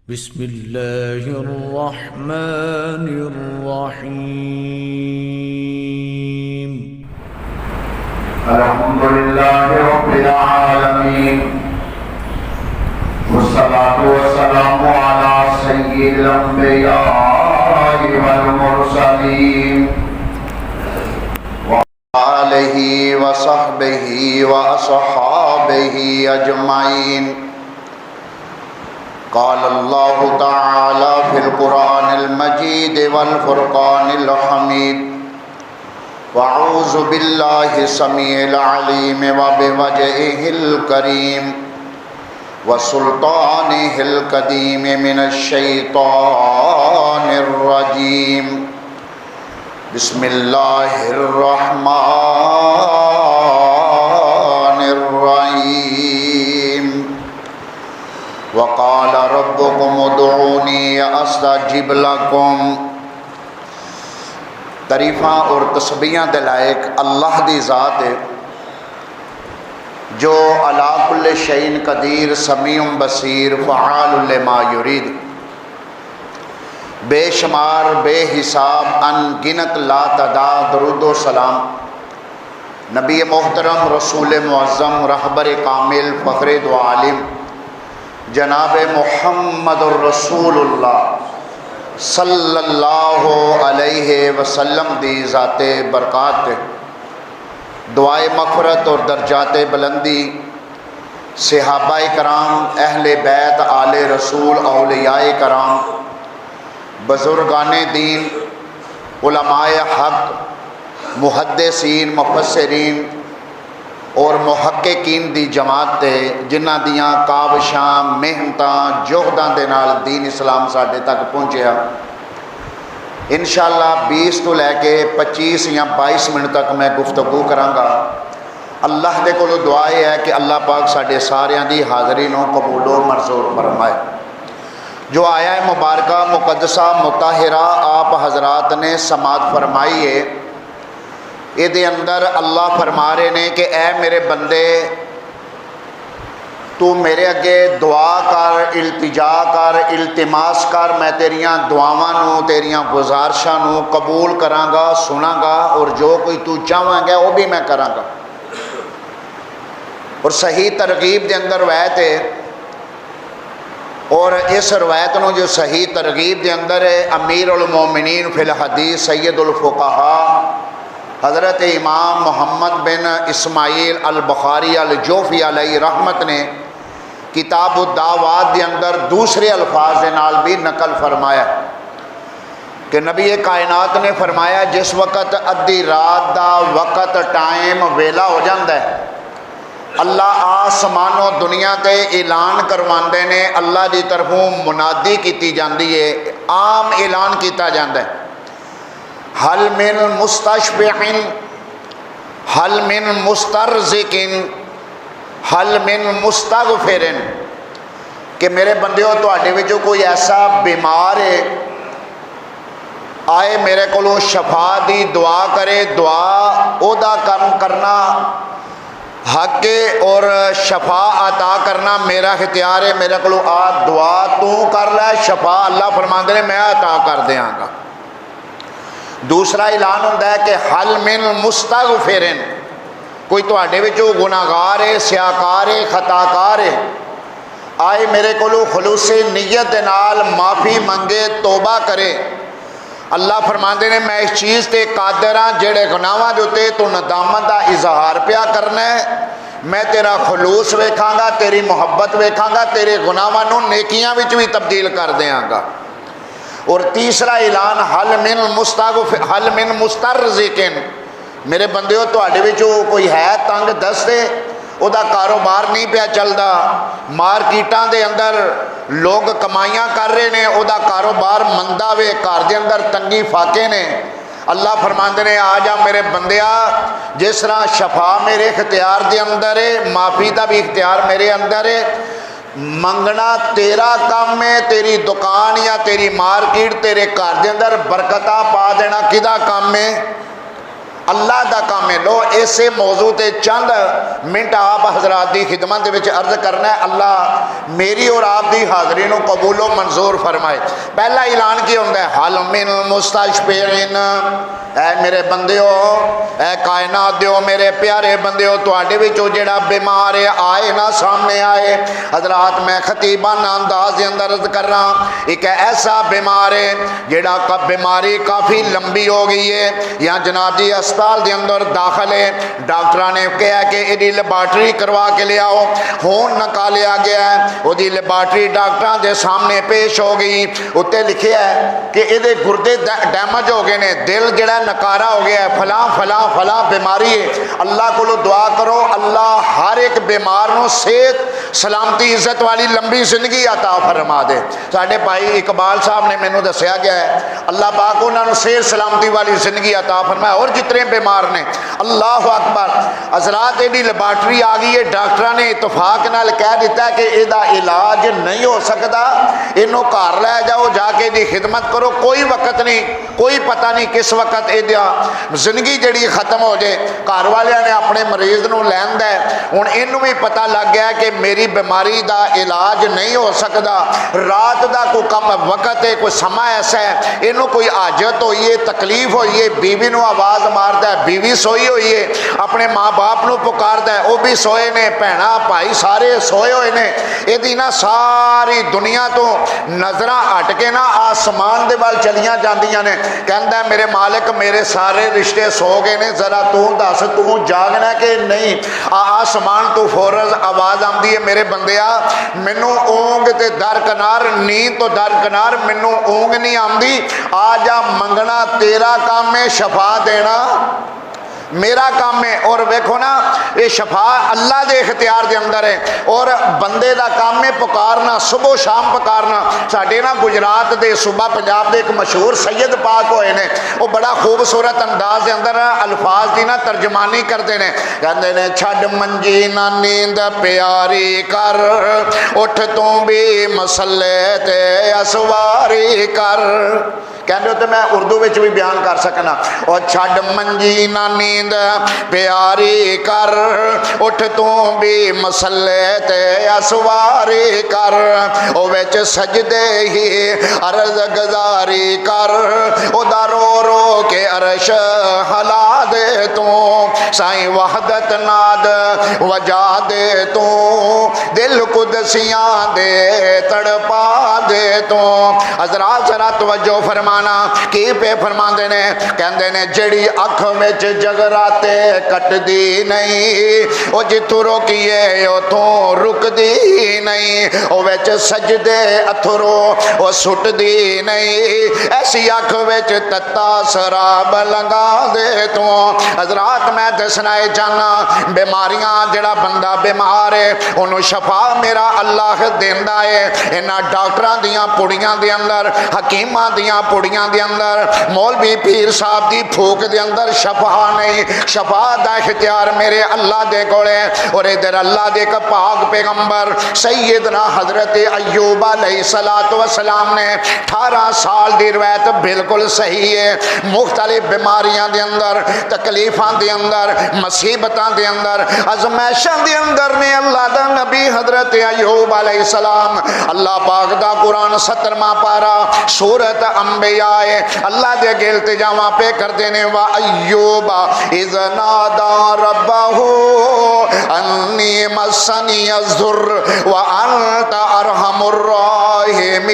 بسم اللہ الرحمن الرحیم الحمدللہ رب العالمین والصلاة والسلام علی سید الانبیاء والمرسلین وآلہ وصحبہ واصحابہ اجمعین. قال اللہ تعالی فی القرآن المجید والفرقان الحمید وأعوذ باللہ السمیع العلیم وبوجہہ الکریم وسلطانہ القدیم من الشیطان الرجیم. بسم اللہ الرحمن الرحیم. وقال ربكم ادعوني استجب لكم. تعریفاں اور تسبیحاں دے لائق اللہ دی ذات ہے جو علی کل شیء قدیر سمیع بصیر فعال لما یرید. بے شمار بے حساب ان گنت لا تعداد درود و سلام نبی محترم رسول معظم رہبر کامل فخر دو عالم جناب محمد الرسول اللہ صلی اللہ علیہ وسلم دی ذات برکات دعائے مغفرت اور درجات بلندی صحابہ کرام اہل بیت آل رسول اولیاء کرام بزرگان دین علماء حق محدثین مفسرین اور محققین دی جماعت تے جنہ دیاں کاوشاں محنتاں جہداں دے نال دین اسلام ساڈے تک پہنچیا. انشاءاللہ 20 تو لے کے 25 یا 22 منٹ تک میں گفتگو کراں گا. اللہ دے کولو دعا ہے کہ اللہ پاک ساڈے ساریاں دی حاضری نو قبول و منظور فرمائے. جو آیا مبارکہ مقدسہ مطہرہ آپ حضرات نے سماعت فرمائی ہے، یہ دے اندر اللہ فرما رہے نے کہ اے میرے بندے تو میرے اگے دعا کر، التجا کر، التماس کر، میں تیریاں دعاواں نو تیریاں گزارشاں نو قبول کراں گا، سناں گا، اور جو کوئی تو چاہواں گا وہ بھی میں کراں گا. اور صحیح ترغیب دے اندر روایت ہے، اور اس روایت نو جو صحیح ترغیب دے اندر ہے امیر المومنین فی الحدیث سید الفقہاء حضرت امام محمد بن اسماعیل البخاری الجوفی علیہ رحمت نے کتاب الدعوات دے اندر دوسرے الفاظ دے نال بھی نقل فرمایا کہ نبی کائنات نے فرمایا جس وقت ادھی رات دا وقت ٹائم ویلا ہو جاندہ ہے اللہ آسمان و دنیا تے اعلان کرواندے نے، اللہ دی طرفوں منادی کیتی جاندی ہے، عام اعلان کیتا جاندہ ہے، حل من مستشفعن، حل من مسترزقن، حل من مستغفرن، کہ میرے بندیوں تو آڈے وچوں کوئی ایسا بیمار ہے آئے میرے کولوں شفا دی دعا کرے. دعا او دا کرنا حق اور شفا عطا کرنا میرا اختیار ہے. میرے کولوں آ دعا تو کر لے، شفا اللہ فرماندے نے میں عطا کر دیاں گا. دوسرا اعلان ہوتا ہے کہ حل من مستغفرن، کوئی تو آڈے وچوں گناہگار ہے، سیاکار ہے، خطاکار ہے، آئے میرے کولو خلوص نیت دے نال معافی منگے، توبہ کرے. اللہ فرماندے نے میں اس چیز تے قادر ہاں جڑے گناہاں دے اوتے تو ندامت دا اظہار پیا کرنا ہے، میں تیرا خلوص ویکھاں گا، تیری محبت ویکھاں گا، تیرے گناہاں نو نیکیاں وچ بھی تبدیل کر دیاں گا. اور تیسرا اعلان حل من مسترزقن، میرے بندیوں تو آڈے وچوں کوئی ہے تنگ دستے، او دا کاروبار نہیں پیا چلدا، مارکیٹاں دے اندر لوگ کمائیاں کر رہے نے، او دا کاروبار مندہ وے، گھر دے اندر تنگی فاقے نے. اللہ فرماندے نے آ جا میرے بندیا، جس طرح شفا میرے اختیار دے اندر ہے، معافی دا بھی اختیار میرے اندر ہے، منگنا تیرا کام ہے، تیری دکان یا تیری مارکیٹ تیرے گھر دے اندر برکتاں پا دینا کدا کام ہے؟ اللہ دا کام ہے. لو اسے موضوع تے چند منٹ آپ حضرات دی خدمت وچ عرض کرنا ہے. اللہ میری اور آپ دی حاضری نو قبول و منظور فرمائے. پہلا اعلان کی ہوندا ہے حل من مستشفعین. اے میرے بندیو، اے کائنات دیو میرے پیارے بندیو، تواڈے وچوں جڑا بیمار ہے آئے نا سامنے آئے. حضرات میں خطیبانہ انداز دے اندر عرض کر رہا ہوں، ایک ایسا بیمار ہے جڑا بیماری کافی لمبی ہو گئی ہے یا جناب جی اسپتال دے اندر داخل ہے. ڈاکٹراں نے کہا کہ ایدی لیبارٹری کروا کے لے آؤ. خون نکالیا گیا ہے، وہ دی لیبارٹری ڈاکٹراں دے سامنے پیش ہو گئی. اتنے لکھیا ہے کہ یہ گردے ڈیمیج ہو گئے نے، دل جڑا نکارا ہو گیا ہے، فلاں فلاں فلاں بیماری ہے. اللہ کو دعا کرو اللہ ہر ایک بیمار نو صحت سلامتی عزت والی لمبی زندگی عطا فرما دے. ساڈے بھائی اقبال صاحب نے مینوں دسیا گیا ہے اللہ پاک انہاں نو صحت سلامتی والی زندگی عطا فرمائے. اور جتنے بیمار نے اللہ اکبر. حضرات ایڈی لیبارٹری آ گئی ہے، ڈاکٹراں نے اتفاق نال کہہ دیتا ہے کہ یہ علاج نہیں ہو سکتا، اینوں گھر لے جاؤ، جا کے دی خدمت کرو. کوئی وقت نہیں، کوئی پتہ نہیں کس وقت یہ زندگی جڑی ختم ہو جائے. گھر والے نے اپنے مریض نو لینا ہے. ہن اینوں بھی پتہ لگ گیا کہ میری بیماری دا علاج نہیں ہو سکتا. رات دا کوئی کم وقت ہے، کوئی سما ایسا ہے، اینوں کوئی حاجت ہوئی ہے، تکلیف ہوئی ہے، بیوی نو آواز ماردا ہے، بیوی سوئی ہوئی ہے، اپنے ماں باپ نو پکاردا ہے، وہ بھی سوئے نے، بھیڑاں بھائی سارے سوئے ہوئے نے. یہ نا ساری دنیا تو نظراں ہٹ کے نا آسمان دے وال چلیاں جاندیاں نے. کہندا ہے میرے مالک میرے سارے رشتے سو گئے نے، ذرا تو دس تو جاگنا کہ نہیں. آسمان تو فورز آواز آمدی ہے میرے بندیا مینوں اونگ تے درکنار، نیند تو درکنار، مینوں اونگ نہیں آمدی. آ جا منگنا تیرا کام ہے، شفا دینا میرا کام ہے. اور ویکھو نا یہ شفا اللہ دے اختیار دے اندر ہے اور بندے دا کام ہے پکارنا، صبح و شام پکارنا. ساڈے نا گجرات دے صوبہ پنجاب دے ایک مشہور سید پاک ہوئے نے، وہ بڑا خوبصورت انداز دے اندر الفاظ دی نا ترجمانی کرتے ہیں. کہندے نے چھڈ منجی نہ نیند پیاری کر، اٹھ تو بھی مسلے تے اسواری کر. کہندے ہو تو میں اردو وچ بھی بیان کر سکنا. اور چھڈ منجی نہ نیند پیاری کر، اٹھ تو بھی مسلے تے اسواری کر. او وچ سجدے ہی عرض گزاری کر، او دا رو رو کے عرش ہلا دے تو. سائیں وحدت ناد وجا دے تو، دل قدسیاں دے تڑپا دے تو. حضرات ذرا توجہ فرما کی پہ فرماندے نے. کہندے نے جڑی اکھ وچ جگراتے کٹدی نہیں، او جتھوں روکیے اوتھوں رکدی نہیں. او وچ سجدے اتھرو او سٹدی نہیں، ایسی اکھ وچ تتا سراب لنگا دے تو. حضرات میں دسنا ہے جانا بیماریاں جڑا بندہ بیمار ہے انہوں شفا میرا اللہ دیندا ہے. انہاں ڈاکٹراں دیاں پڑیاں دے اندر، حکیماں دیاں پڑیاں دے اندر، مولوی پیر صاحب دی پھوک دے اندر شفا نہیں. شفا دا اختیار میرے اللہ دے کولے. اور ادھر اللہ دے ایک پاک پیغمبر سیدنا حضرت ایوب علیہ السلام نے 18 سال دی روایت بالکل صحیح ہے، مختلف بیماریاں دے اندر، تکلیفاں دے اندر، مصیبتاں دے اندر، ازمائشاں دے اندر نے اللہ دا نبی حضرت ایوب علیہ السلام اللہ پاک دا قرآن 17واں پارا سورت انبیاء ہے اللہ دے اگے التجاواں پہ کر دینے. وا ایوب اذ نادا ربہ انی مسنی الضر وانت ارحم الراحمین.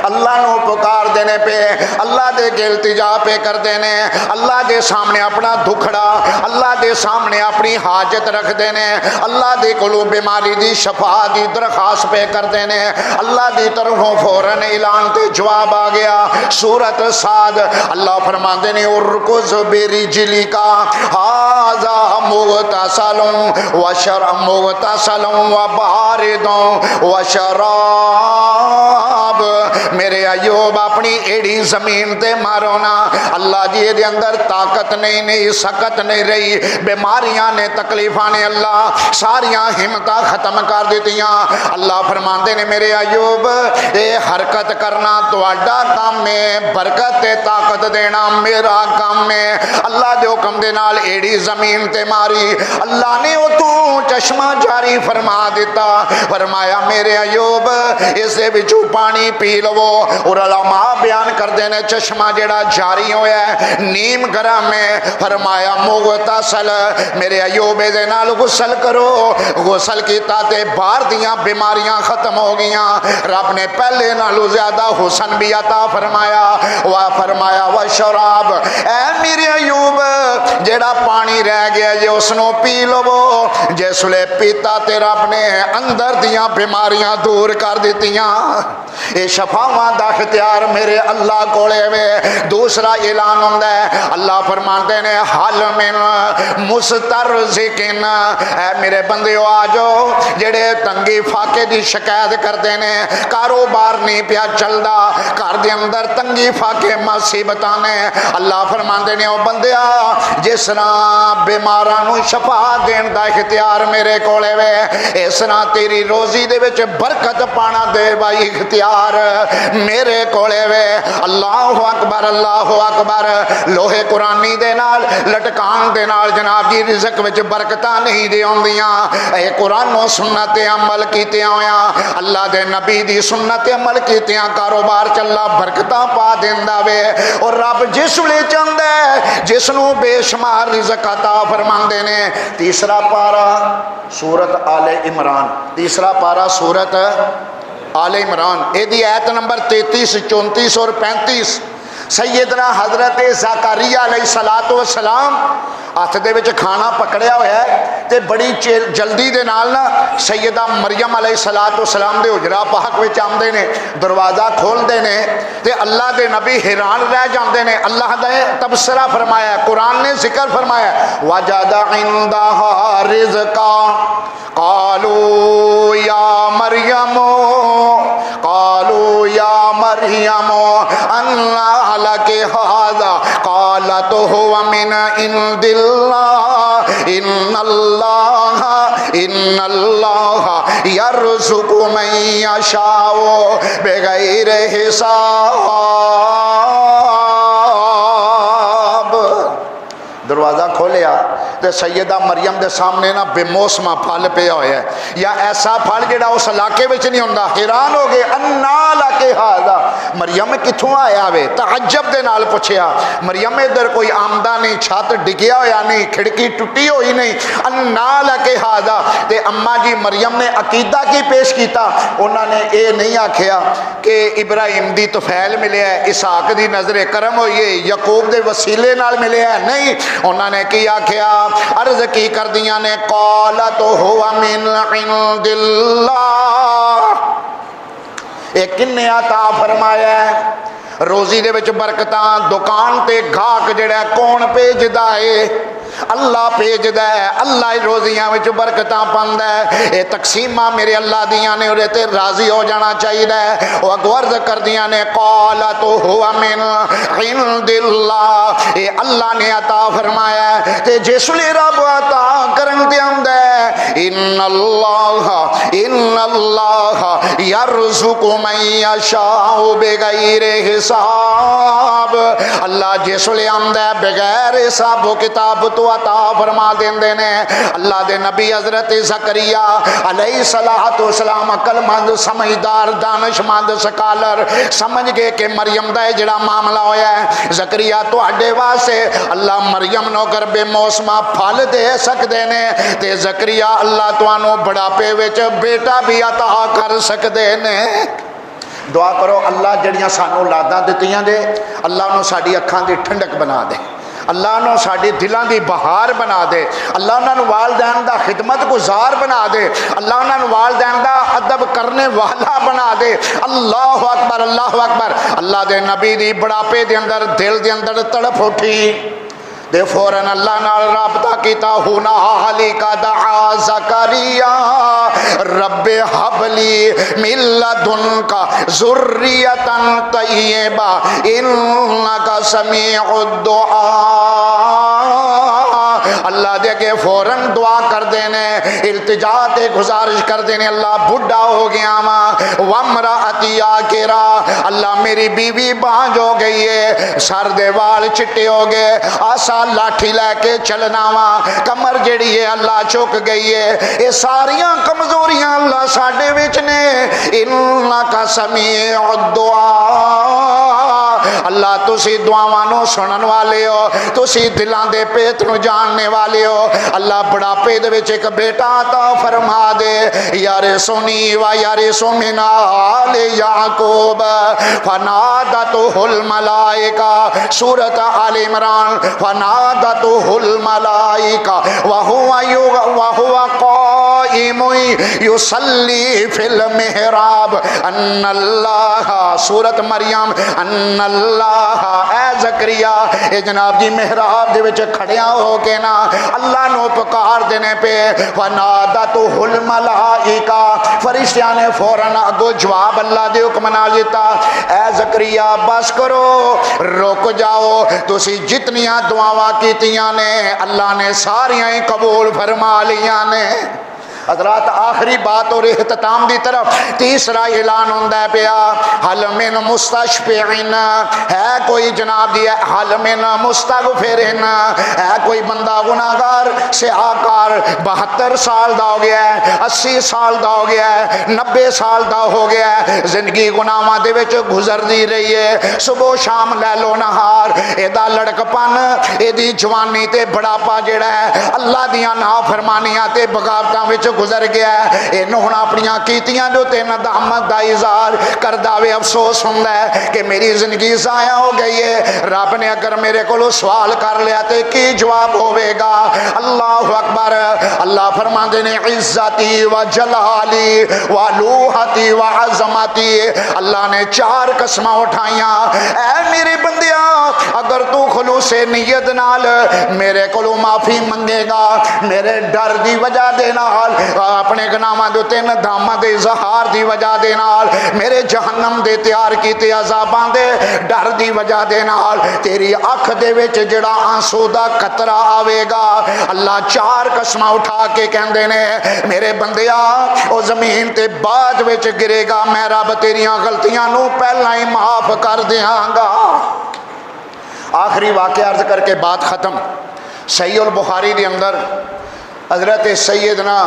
اللہ نو پکار دینے پہ، اللہ دے کے التجا پہ کر دینے، اللہ دے سامنے اپنا دکھڑا، اللہ دے سامنے اپنی حاجت رکھ دینے، اللہ دے کولو بیماری دی شفا دی درخواست پہ کر دینے. اللہ دی طرفوں فوراً اعلان تے جواب آ گیا. سورت صاد اللہ فرماندے نے ارکض برجلک ھذا مغتسل وبارد وشراب میرے ایوب اپنی ایڑی زمین تے مارو نا. اللہ جی دے اندر طاقت نہیں سکت نہیں رہی, بیماریاں نے تکلیفاں نے اللہ ساریاں ہمتاں ختم کر دیتیاں. اللہ فرماندے نے میرے ایوب اے حرکت کرنا تواڈا کام ہے, برکت تے طاقت دینا میرا کام ہے. اللہ دے حکم دے نال ایڑی زمین تے ماری, اللہ نے او تو چشمہ جاری فرما دیتا. فرمایا میرے ایوب اس دے وچوں پانی پی لو. اور علماء بیان کردے نے چشمہ جڑا جاری ہویا ہے نیم گرم ہے. فرمایا مغتسل میرے ایوب دے نال غسل کرو. غسل کیتا تے باہر دیاں بیماریاں ختم ہو گئیاں. رب نے پہلے نالوں زیادہ حسن بھی عطا فرمایا. فرمایا وشراب اے میرے ایوب جڑا پانی رہ گیا جے اس نو پی لو. جس لے پیتا تے رب نے اندر دیاں بیماریاں دور کر دیتیاں. اے شفاواں دا اختیار میرے اللہ کولے وے. دوسرا اعلان ہوندا ہے اللہ فرماندے نے حل من مسترزقین, اے میرے بندیو آ جاؤ جڑے تنگی فاقے دی شکایت کردے نے, کاروبار نہیں پیا چلدا, گھر دے اندر تنگی فاقے مصیبتاں نے. اللہ فرماندے نے او بندیا جس طرح بیماراں نو شفا دین دا اختیار میرے کولے وے, اس طرح تیری روزی دے وچ برکت پانا دے بھائی اختیار میرے کولے وے. اللہ اکبر اللہ اکبر. لوہے قرآنی دے نال لٹکان دے نال جناب جی رزق وچ برکتاں نہیں دے ہوندیاں. اے قرآن و سنت عمل کیتیاں ہویاں, اللہ دے نبی دی سنت عمل کیتیاں کاروبار چلا برکتاں پا دیندا وے. اور رب جس ویلے چاہندا ہے جس نو بے شمار رزق عطا فرماندے نے. تیسرا پارا سورت آل عمران, تیسرا پارا سورت آل عمران, اے دی آیت نمبر 33 34 اور 35. سیدنا حضرت زکریا علیہ السلام ہاتھ دے وچ کھانا پکڑیا ہوا ہے تے بڑی جلدی دے نال نا سیدہ مریم علیہ السلام دے حجرہ پاک وچ آندے نے, دروازہ کھول دے نے تے اللہ دے نبی حیران رہ جاندے نے. اللہ نے تبصرہ فرمایا, قرآن نے ذکر فرمایا وجد عندها رزقا قالوا یا مریم انّا لک ھذا قالت هو من عند اللہ ان اللہ یرزق من یشاء بغیر حساب. دروازہ کھولیا تے سیدہ مریم دے سامنے نا بے موسمہ پھل پیا ہوا ہے, یا ایسا پھل جڑا اس علاقے وچ نہیں ہوندا. حیران ہو گئے انّا لک ھذا, مریم کتھوں آیا وے؟ تعجب دے نال پوچھیا. مریم ادھر کوئی آمدہ نہیں, چھت ڈگیا ہویا نہیں, کھڑکی ٹوٹی ہوئی نہیں. انّا لک ھذا, تے اماں جی مریم نے عقیدہ کی پیش کیتا. انہوں نے اے نہیں آکھیا کہ ابراہیم دی طفیل ملیا ہے, اسحاق دی نظر کرم ہوئی ہے, یعقوب دے وسیلے نال ملیا ہے, نہیں. انہوں نے کی آکھیا عرض کی کر دیاں نے قالت ہوا من عند اللہ. ایک کنے عطا فرمایا ہے روزی دے وچ برکتاں. دکان تے گاہک جڑا کون بھیجدا ہے؟ اللہ بھیجدا ہے. اللہ روزیاں وچ برکتاں پاندا ہے. اے تقسیماں میرے اللہ دیاں نے, اورے تے راضی ہو جانا چاہیے. او عرض کردیاں نے قالت هو من عند اللہ, اے اللہ نے عطا فرمایا ہے. تے جس لے رب عطا کرن تے آندا ہے ان اللہ یرزق من یشاء بغیر حساب. اللہ جس لے آندا ہے بغیر حساب و کتاب تو عطا فرما دیندے نے. اللہ دے نبی حضرت زکریا علیہ السلام عقل مند سمجھدار دانش مند سکالر سمجھ گئے کہ مریم دا جڑا معاملہ ہویا ہے زکریا تواڈے واسطے اللہ مریم نو کر بے موسمہ پھل دے سکدے نے. تے زکریا اللہ تانوں بڑھاپے وچ بیٹا بھی عطا کر سکدے نے. دعا کرو اللہ جڑیاں سانو اولاداں دتیاں دے اللہ نو ساڈی اکھاں دی ٹھنڈک بنا دے, اللہ نو ساڈی دلاں دی بہار بنا دے, اللہ انہاں نو والدین دا خدمت گزار بنا دے, اللہ انہاں نو والدین دا ادب کرنے والا بنا دے. اللہ اکبر اللہ اکبر. اللہ دے نبی دی بڑھاپے دے اندر دل دے اندر تڑپ اٹھی دے فوراً اللہ نال رابطہ کیتا. ہونا حالی کا دعا زکریا رب حبلی من لدنک ذریۃ طیبہ انک سمیع الدعاء۔ اللہ دے کے فوراً دعا کر دینے، التجا تے گزارش کر دینے، اللہ بڈھا ہو گیا ماں وامرأتی عاقرہ، اللہ میری بیوی بانج ہو گئی ہے، سر دے وال چٹے ہو گئے، آسا لاٹھی لے کے چلنا ماں، کمر جڑی ہے اللہ چک گئی ہے، یہ ساریاں کمزوریاں اللہ ساڈے وچ نے۔ انک سمیع الدعاء، اللہ تسی دعاواں نو سنن والے ہو، تسی دلاں دے پیت نو جاننے والے ہو۔ اللہ بڑھاپے دے وچ ایک بیٹا عطا فرما دے، یارثنی و یارث من آل یعقوب فنادتہ الملائکہ، سورۃ آل عمران، فنادتہ الملائکہ وہو قائم یصلی فی المحراب ان اللہ، سورۃ مریم، ان اللہ، اے زکریا، اے جناب جی محراب دے وچ کھڑیاں ہو کے نا اللہ نو پکار دینے پہ، فنادتہ الملائکہ، فرشتیاں نے فوراً اگو جواب اللہ دے حکم نال دیتا، اے زکریا بس کرو، رک جاؤ، تسی جتنیاں دعاواں کیتیاں نے اللہ نے ساریاں ہی قبول فرما لیاں نے۔ حضرات آخری بات اور اختتام دی طرف تیسرا اعلان ہوندہ ہے پیا، حل من مستشفعین، ہے کوئی جناب دی حل من مستغفرین، ہے کوئی بندہ گناہگار سیاہکار 72 سال دا ہو گیا ہے، 80 سال دا ہو گیا ہے، 90 سال دا ہو گیا ہے، زندگی گناہاں دے وچ گزر دی رہی ہے، صبح شام لیل و نہار ایدا لڑکپن، ایدی جوانی تے بڑھاپا جڑا ہے اللہ دیاں نافرمانیاں تے بغاوتاں وچ گزر گیا ہے، اینو ہن اپنیاں کیتیاں جو تے ندامت دا اظہار کردا وے، افسوس ہوندا ہے کہ میری زندگی ضائع ہو گئی ہے۔ رب نے اگر میرے کولوں سوال کر لیا تے کی جواب ہوے گا؟ اللہ اکبر، اللہ فرماندے نے عزتی و جلالی و لوحتی و عظمتی، اللہ نے 4 قسماں اٹھائیاں، اے میرے بندیاں اگر تو خلوص نیت نال میرے کولوں معافی منگے گا، میرے ڈر دی وجہ دے نال، اپنے گناہاں دے تے ندامت دے اظہار دی وجہ دے نال، میرے جہنم دے تیار کیتے عذاباں دے ڈر دی وجہ دے نال، تیری اکھ دے وچ جڑا آنسو دا قطرہ آوے گا، اللہ 4 قسماں اٹھا کے کہندے نے میرے بندیا او زمین تے بعد وچ گرے گا، میں رب تیریاں غلطیاں نو پہلا ہی معاف کر دیاں گا۔ آخری واقعہ عرض کر کے بات ختم۔ صحیح البخاری دے اندر حضرت سیدنا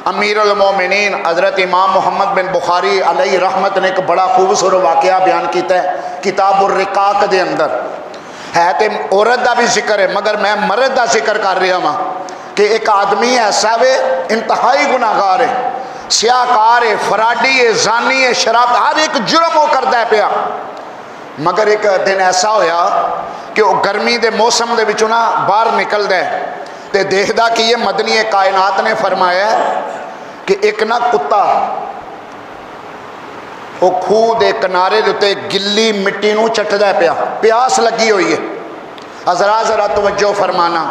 امیر المومنین حضرت امام محمد بن بخاری علیہ رحمت نے ایک بڑا خوبصورت واقعہ بیان کیتا ہے کتاب الرقاق دے اندر، ہے تے عورت دا بھی ذکر ہے مگر میں مرد دا ذکر کر رہا ہاں کہ ایک آدمی ایسا وے انتہائی گناہگار ہے، سیاہکار ہے، فراڈی ہے، زانی ہے، شراب، ہر ایک جرم وہ کردا ہے پیا، مگر ایک دن ایسا ہویا کہ وہ گرمی دے موسم دے وچوں نا باہر نکلدا ہے تے دیکھدا کہ یہ مدنی کائنات نے فرمایا ہے کہ ایک نا کتا وہ کھوہ دے کنارے دے تے گلی مٹی نو چٹدا ہے پیا، پیاس لگی ہوئی ہے۔ حضرات ذرا توجہ فرمانا،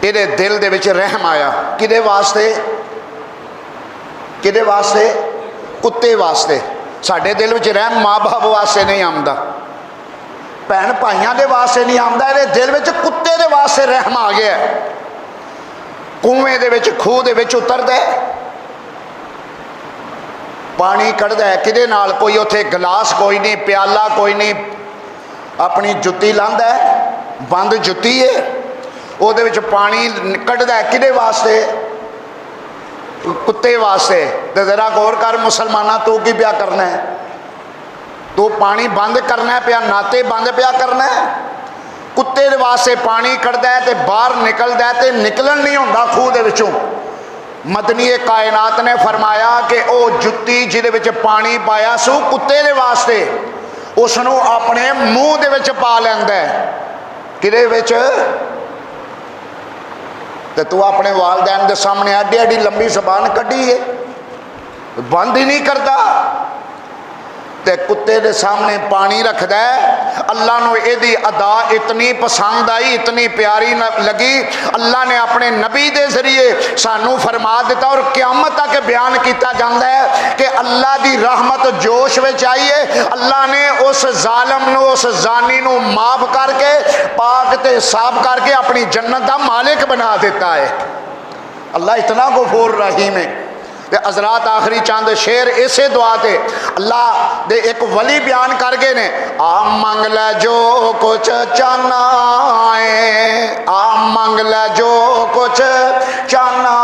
ایدے دل دے وچ رحم آیا، کدے واسطے؟ کدے واسطے؟ کتے واسطے۔ ساڈے دل وچ رحم ماں باپ واسطے نہیں آمدا، بہن بھائیاں دے واسطے نہیں آمدا، ایدے دل وچ کتے دے واسطے رحم آ گیا ہے۔ کنویں دے وچ کھوہ دے وچ اتردا ہے، پانی کڑدا ہے، کدے نال؟ کوئی اوتھے گلاس کوئی نہیں، پیالہ کوئی نہیں، اپنی جتی لاندا ہے، بند جتی ہے، او دے وچ پانی کڑدا ہے، کدے واسطے؟ کتے واسطے۔ تے ذرا غور کر مسلمانہ، تو کی پیا کرنا ہے؟ تو پانی بند کرنا ہے پیا، ناتے بند پیا کرنا ہے؟ کتے دے واسطے پانی کڑدا ہے تے باہر نکلدا ہے تے نکلن نہیں ہوندا کھوہ دے وچوں۔ مدنی کائنات نے فرمایا کہ او جتی جدے وچ پانی پایا سو کتے دے واسطے، اس نو اپنے منہ دے وچ پا لیندا ہے، کدے وچ؟ تے تو اپنے والدین دے سامنے ایڈی ایڈی لمبی زبان کڈی ہے، بند ہی نہیں کرتا۔ تے کتے دے سامنے پانی رکھدا ہے، اللہ نو اے دی ادا اتنی پسند آئی، اتنی پیاری لگی، اللہ نے اپنے نبی دے ذریعے سانو فرما دیتا اور قیامت تک بیان کیتا جاندا ہے کہ اللہ دی رحمت جوش وچ آئی ہے، اللہ نے اس ظالم نو، اس زانی نو معاف کر کے پاک تے صاف کر کے اپنی جنت دا مالک بنا دیتا ہے۔ اللہ اتنا غفور رحیم ہے۔ حضرات آخری چاند شیر اسے دعا تے اللہ دے ایک ولی بیان کر گئے نے، آ منگ لے جو کچھ چاہنا ہے، آ منگ لے جو کچھ چاہنا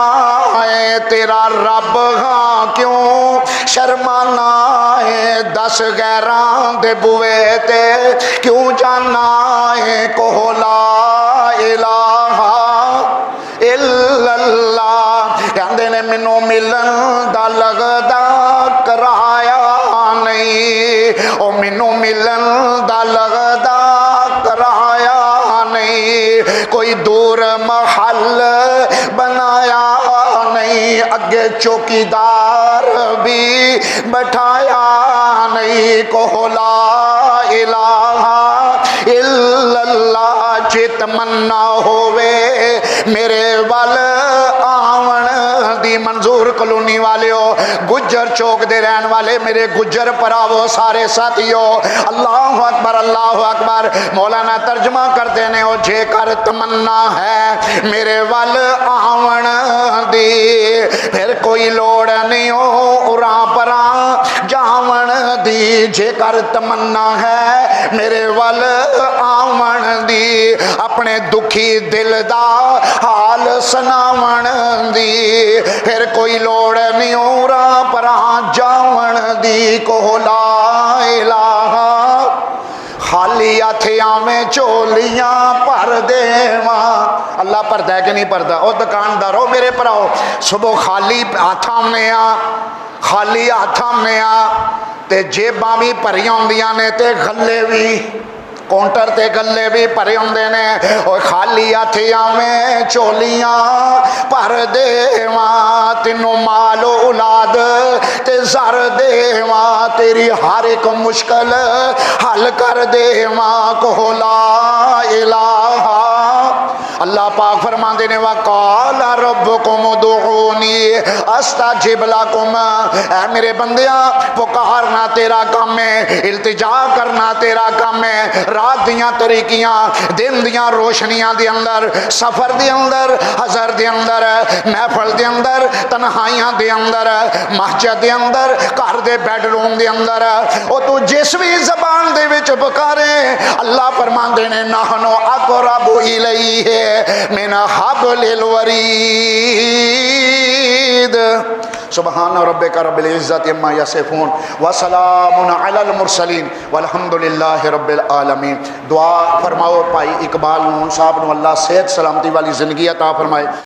ہے، تیرا رب ہاں کیوں شرمانا ہے، 10 غیران دے بوئے تے کیوں جانا ہے، کہو لا الہ الا اللہ، کہندے نے مینوں ملن دا لگدا کرایا نہیں، او مینوں ملن دا لگدا کرایا نہیں، کوئی دور محل بنایا نہیں، اگے چوکیدار بھی بٹھایا نہیں، کہو لا الہ الا اللہ، جے تمنا ہووے میرے وال آون دی، منظور کلونی والے ہو، گجر چوک دے رہن والے میرے گجر پراو سارے ساتھیو، اللہ اکبر اللہ اکبر، مولانا ترجمہ کرتے نے، او جے کر تمنا ہے میرے وال آون دی، پھر کوئی لوڑ نہیں ہو اراں پراں جاون دی، جے کر تمنا ہے میرے وال آون دی، اپنے دکھی دل دا حال سناون دی، پھر کوئی لوڑ نہیں اراں پراں جاون دی، کہو لا الہ، خالی ہاتھ آویں چولیاں بھر دیواں، اللہ بھردا ہے کہ نہیں بھردا؟ او دکاندارو میرے بھراؤ، صبح خالی ہاتھ آونے آ، خالی ہاتھ آونے آ تے جیباں بھی بھریاں ہوندیاں نے تے گلے بھی، کونٹر تے گلے بھی بھرے ہوندے نے، او خالی ہاتھ آویں چولیاں بھر دیواں، تینوں مال و اولاد تے زر دیواں، تیری ہر ایک مشکل حل کر دیواں، کہو لا الہ، اللہ پاک فرماندے نے، وقال ربکم ادعونی استجب لکم، اے میرے بندیاں پکارنا تیرا کام ہے، التجا کرنا تیرا کام ہے، رات دیاں طریقیاں، دن دیاں روشنیاں دے اندر، سفر دے اندر، حضر دے اندر، محفل دے اندر، تنہائیاں دے اندر، مسجد دے اندر، گھر دے بیڈ روم دے اندر، او تو جس بھی زبان دے وچ پکارے، اللہ فرماندے نے نحنو اقرب الیہ من حبل الورید، سبحان ربک رب العزت عما یصفون وسلام علی المرسلین والحمد للہ رب العالمین۔ دعا فرماؤ بھائی اقبال نون صاحب نو اللہ صحت سلامتی والی زندگی عطا فرمائے۔